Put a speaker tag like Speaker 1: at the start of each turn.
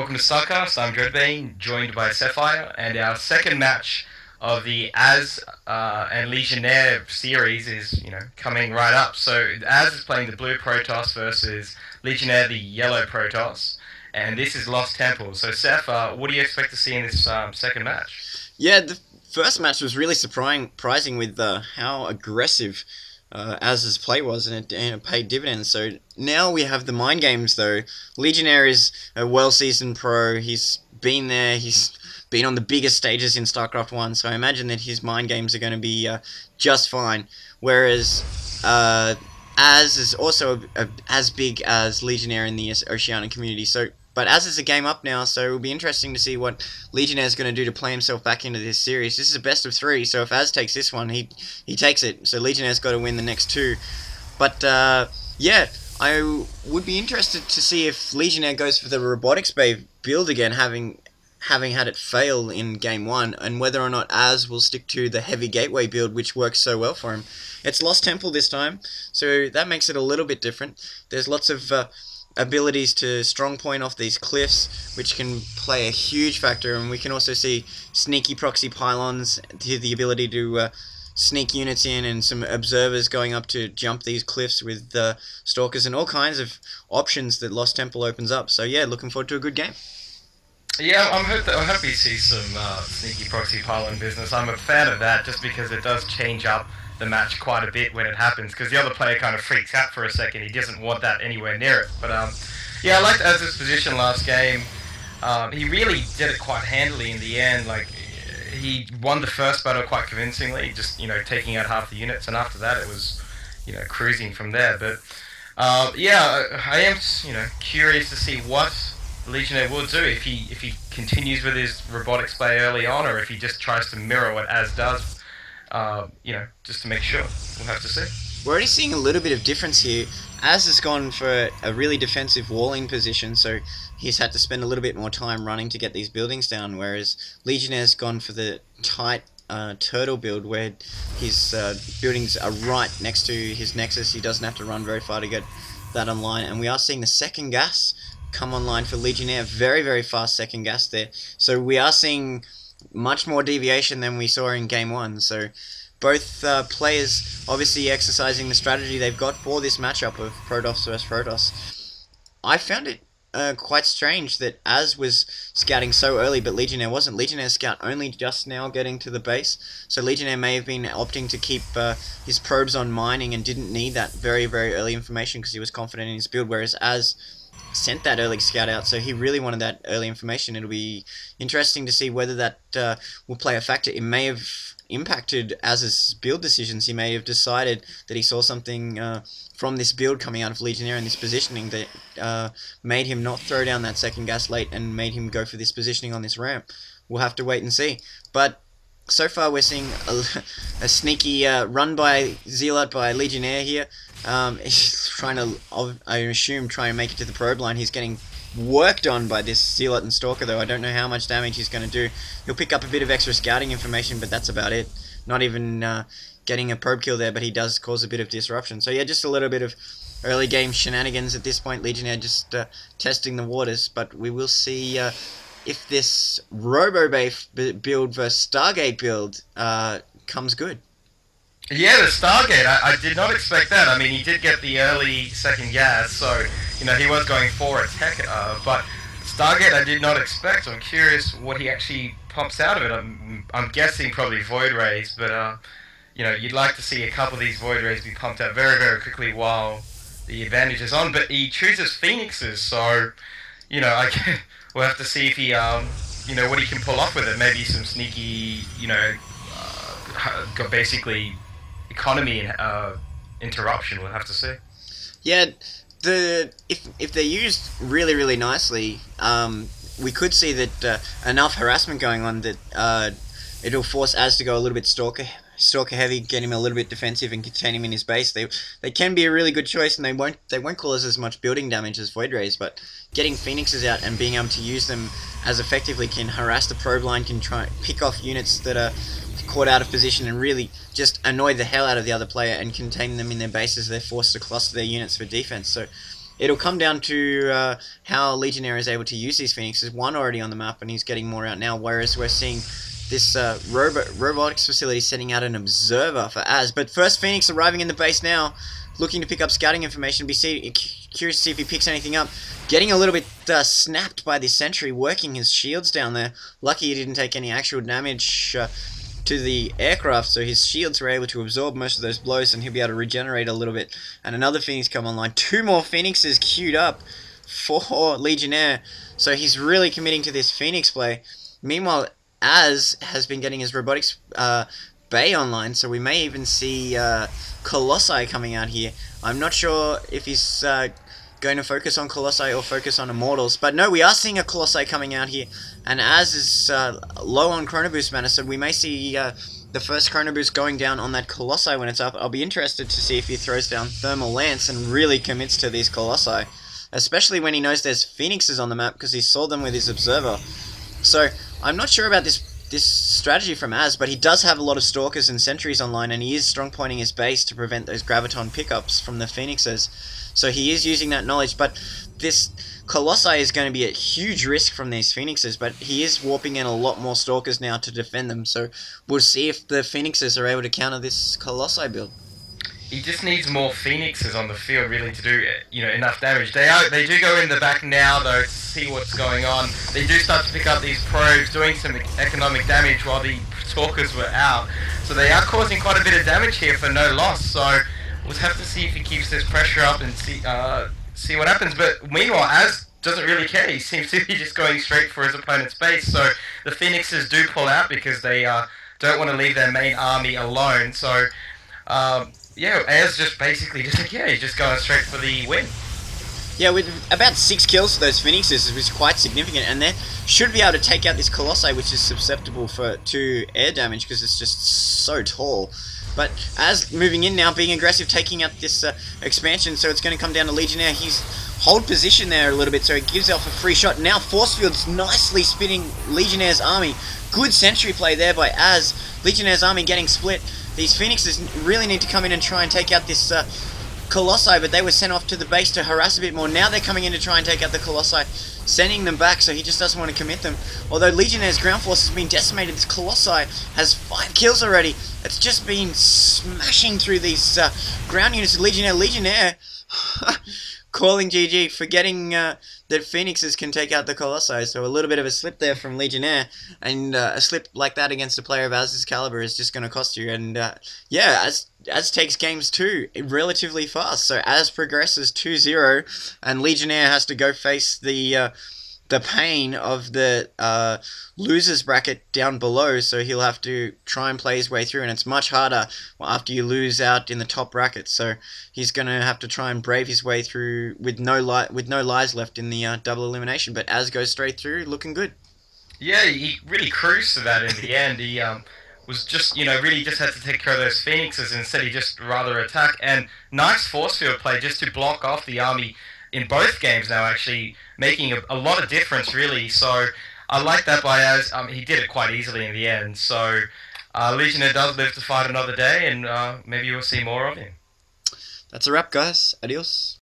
Speaker 1: welcome to Starcast. I'm Dreadbane, joined by Sapphire, and our second match of the Az and Legionnaire series is, coming right up. So Az is playing the blue Protoss versus Legionnaire, the yellow Protoss, and this is Lost Temple. So Saph, what do you expect to see in this second match?
Speaker 2: Yeah, the first match was really surprising with how aggressive Az's play was, and it paid dividends. So now we have the mind games, though. Legionnaire is a well-seasoned pro. He's been there. He's been on the biggest stages in StarCraft 1, so I imagine that his mind games are going to be just fine. Whereas Az is also as big as Legionnaire in the Oceania community. But Az is a game up now, so it'll be interesting to see what Legionnaire is going to do to play himself back into this series. This is a best of 3, so if Az takes this one, he takes it. So Legionnaire's got to win the next 2. But yeah, I would be interested to see if Legionnaire goes for the Robotics Bay build again, having had it fail in Game 1, and whether or not Az will stick to the Heavy Gateway build, which works so well for him. It's Lost Temple this time, so that makes it a little bit different. There's lots of abilities to strong point off these cliffs, which can play a huge factor, and we can also see sneaky proxy pylons, the ability to sneak units in, and some observers going up to jump these cliffs with stalkers, and all kinds of options that Lost Temple opens up. So yeah, looking forward to a good game.
Speaker 1: Yeah, I'm happy to see some sneaky proxy pylon business. I'm a fan of that just because it does change up the match quite a bit when it happens, because the other player kind of freaks out for a second. He doesn't want that anywhere near it. But yeah, I liked Az's position last game. He really did it quite handily in the end. Like, he won the first battle quite convincingly, just taking out half the units, and after that it was cruising from there. But yeah, I am curious to see what Legionnaire will do if he continues with his robotics play early on, or if he just tries to mirror what Az does. Just to make sure. We'll have to see.
Speaker 2: We're already seeing a little bit of difference here. Az has gone for a really defensive walling position, so he's had to spend a little bit more time running to get these buildings down, whereas Legionnaire's gone for the tight turtle build, where his buildings are right next to his nexus. He doesn't have to run very far to get that online, and we are seeing the second gas come online for Legionnaire. Very, very fast second gas there. So we are seeing much more deviation than we saw in Game 1, so both players obviously exercising the strategy they've got for this matchup of Protoss vs Protoss. I found it quite strange that Az was scouting so early, but Legionnaire wasn't. Legionnaire's scout only just now getting to the base, so Legionnaire may have been opting to keep his probes on mining and didn't need that very, very early information because he was confident in his build, whereas Az sent that early scout out, so he really wanted that early information. It'll be interesting to see whether that will play a factor. It may have impacted Az's build decisions. He may have decided that he saw something from this build coming out of Legionnaire and this positioning that made him not throw down that second gas late and made him go for this positioning on this ramp. We'll have to wait and see. But so far we're seeing a sneaky run by Zealot by Legionnaire here. He's trying to, I assume, try and make it to the probe line. He's getting worked on by this Zealot and Stalker, though. I don't know how much damage he's going to do. He'll pick up a bit of extra scouting information, but that's about it. Not even getting a probe kill there, but he does cause a bit of disruption. So yeah, just a little bit of early game shenanigans at this point. Legionnaire just testing the waters, but we will see if this RoboBay build versus Stargate build comes good.
Speaker 1: Yeah, the Stargate, I did not expect that. I mean, he did get the early second gas, so, he was going for a tech, but Stargate I did not expect. I'm curious what he actually pumps out of it. I'm guessing probably Void Rays, but, you'd like to see a couple of these Void Rays be pumped out very, very quickly while the advantage is on, but he chooses Phoenixes, so, we'll have to see if he, what he can pull off with it. Maybe some sneaky, basically economy interruption. We'll have to see.
Speaker 2: Yeah, if they're used really, really nicely, we could see that enough harassment going on that it'll force Az to go a little bit stalker heavy, get him a little bit defensive, and contain him in his base. They can be a really good choice, and they won't cause as much building damage as Void Rays, but getting Phoenixes out and being able to use them as effectively can harass the probe line, can try pick off units that are caught out of position and really just annoy the hell out of the other player and contain them in their bases. They're forced to cluster their units for defense. So it'll come down to how Legionnaire is able to use these Phoenixes. One already on the map, and he's getting more out now, whereas we're seeing this robotics facility sending out an observer for Az. But first Phoenix arriving in the base now, looking to pick up scouting information. Curious to see if he picks anything up. Getting a little bit snapped by this sentry, working his shields down there. Lucky he didn't take any actual damage to the aircraft, so his shields were able to absorb most of those blows, and he'll be able to regenerate a little bit. And another Phoenix come online. 2 more Phoenixes queued up for Legionnaire, so he's really committing to this Phoenix play. Meanwhile, Az has been getting his robotics bay online, so we may even see Colossi coming out here. I'm not sure if he's going to focus on Colossi or focus on Immortals, but no, we are seeing a Colossi coming out here, and Az is low on Chrono Boost mana, so we may see the first Chrono Boost going down on that Colossi when it's up. I'll be interested to see if he throws down Thermal Lance and really commits to these Colossi, especially when he knows there's Phoenixes on the map because he saw them with his Observer. So I'm not sure about this strategy from Az, but he does have a lot of Stalkers and Sentries online, and he is strong pointing his base to prevent those Graviton pickups from the Phoenixes. So he is using that knowledge, but this Colossi is going to be a huge risk from these Phoenixes, but he is warping in a lot more Stalkers now to defend them, so we'll see if the Phoenixes are able to counter this Colossi build.
Speaker 1: He just needs more Phoenixes on the field, really, to do enough damage. They do go in the back now, though, to see what's going on. They do start to pick up these probes, doing some economic damage while the Stalkers were out. So they are causing quite a bit of damage here for no loss. So we'll have to see if he keeps this pressure up and see what happens. But meanwhile, Az doesn't really care. He seems to be just going straight for his opponent's base. So the Phoenixes do pull out because they don't want to leave their main army alone. So yeah, Az just basically he's just going straight for the win.
Speaker 2: Yeah, with about 6 kills for those Phoenixes, which is quite significant, and they should be able to take out this Colossi, which is susceptible to air damage because it's just so tall. But Az moving in now, being aggressive, taking out this expansion, so it's going to come down to Legionnaire. He's hold position there a little bit, so he gives off a free shot. Now Force Field's nicely spinning Legionnaire's army. Good sentry play there by Az. Legionnaire's army getting split. These Phoenixes really need to come in and try and take out this Colossi, but they were sent off to the base to harass a bit more. Now they're coming in to try and take out the Colossi, sending them back, so he just doesn't want to commit them. Although Legionnaire's ground force has been decimated, this Colossi has 5 kills already. It's just been smashing through these ground units. Legionnaire calling GG, forgetting that Phoenixes can take out the Colossi. So a little bit of a slip there from Legionnaire, and a slip like that against a player of Az's caliber is just going to cost you. And yeah, Az takes games too relatively fast. So Az progresses 2-0, and Legionnaire has to go face the pain of the losers bracket down below, so he'll have to try and play his way through, and it's much harder after you lose out in the top bracket, so he's going to have to try and brave his way through with no lives left in the double elimination. But Az goes straight through, looking good.
Speaker 1: Yeah, he really cruised to that in the end. He was just, really just had to take care of those Phoenixes, and instead he just rather attack, and nice force field play just to block off the army in both games now, actually making a lot of difference, really. So I like that by Az. He did it quite easily in the end. So Legionnaire does live to fight another day, and maybe we'll see more of him.
Speaker 2: That's a wrap, guys. Adios.